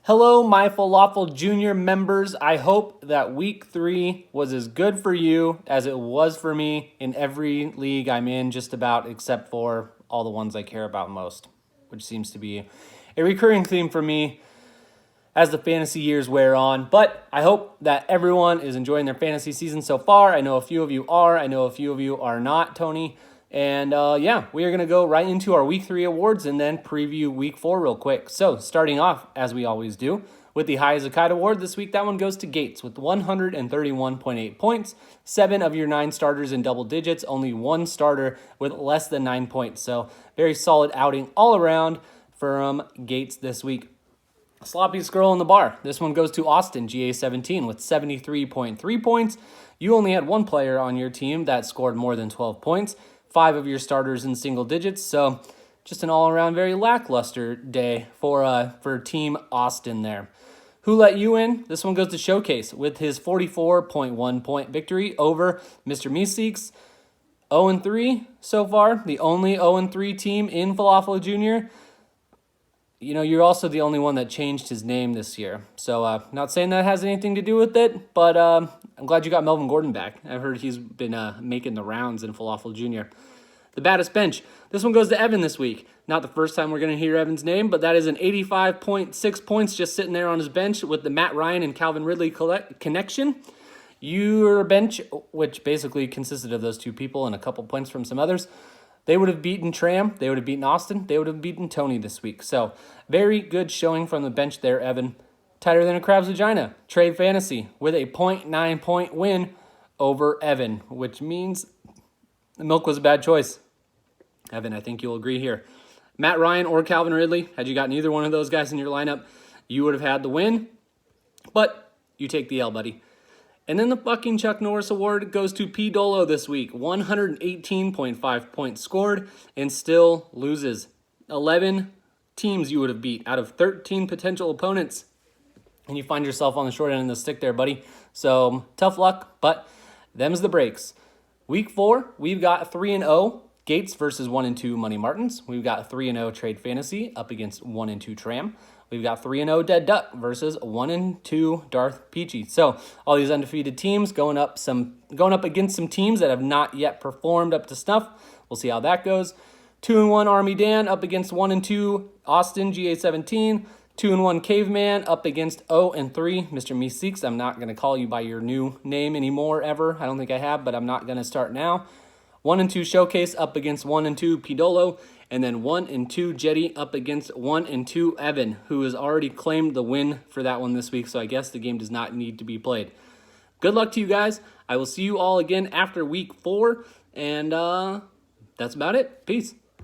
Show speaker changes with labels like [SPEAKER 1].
[SPEAKER 1] Hello, my FLAFFL Junior members. I hope that week 3 was as good for you as it was for me in every league I'm in, just about, except for all the ones I care about most, which seems to be a recurring theme for me as the fantasy years wear on. But I hope that everyone is enjoying their fantasy season so far. I know a few of you are. I know a few of you are not, Tony. And yeah, we are going to go right into our Week 3 awards and then preview Week 4 real quick. So starting off, as we always do, with the High as a Kite award this week, that one goes to Gates with 131.8 points. 7 of your 9 starters in double digits, only 1 starter with less than 9 points. So very solid outing all around from Gates this week. Sloppy scroll in the bar. This one goes to Austin, GA17, with 73.3 points. You only had 1 player on your team that scored more than 12 points. 5 of your starters in single digits, so just an all-around very lackluster day for Team Austin there. Who let you in? This one goes to Showcase with his 44.1 point victory over Mr. Meeseeks. 0-3 so far, the only 0-3 team in FLAFFL Junior. You know, you're also the only one that changed his name this year. So not saying that has anything to do with it, but I'm glad you got Melvin Gordon back. I've heard he's been making the rounds in FLAFFL Junior. The baddest bench. This one goes to Evan this week. Not the first time we're going to hear Evan's name, but that is an 85.6 points just sitting there on his bench with the Matt Ryan and Calvin Ridley connection. Your bench, which basically consisted of those 2 people and a couple points from some others, they would have beaten Tram, they would have beaten Austin, they would have beaten Tony this week. So very good showing from the bench there, Evan. Tighter than a crab's vagina. Trade Fantasy with a 0.9 point win over Evan, which means the milk was a bad choice. Evan, I think you'll agree here. Matt Ryan or Calvin Ridley, had you gotten either one of those guys in your lineup, you would have had the win, but you take the L, buddy. And then the fucking Chuck Norris Award goes to P. Dolo this week. 118.5 points scored and still loses. 11 teams you would have beat out of 13 potential opponents. And you find yourself on the short end of the stick there, buddy. So tough luck, but them's the breaks. Week 4, we've got 3-0 Gates versus 1-2 Money Martins. We've got 3-0 Trade Fantasy up against 1-2 Tram. We've got 3-0 Dead Duck versus 1-2 Darth Peachy. So all these undefeated teams going up against some teams that have not yet performed up to snuff. We'll see how that goes. 2-1 Army Dan up against 1-2 Austin GA17. 2-1 Caveman up against 0-3 Mr. Meeseeks. I'm not going to call you by your new name anymore ever. I don't think I have, but I'm not going to start now. 1-2 Showcase up against 1-2 Pidolo. And then 1-2 Jetty up against 1-2 Evan, who has already claimed the win for that one this week. So I guess the game does not need to be played. Good luck to you guys. I will see you all again after week 4. And that's about it. Peace.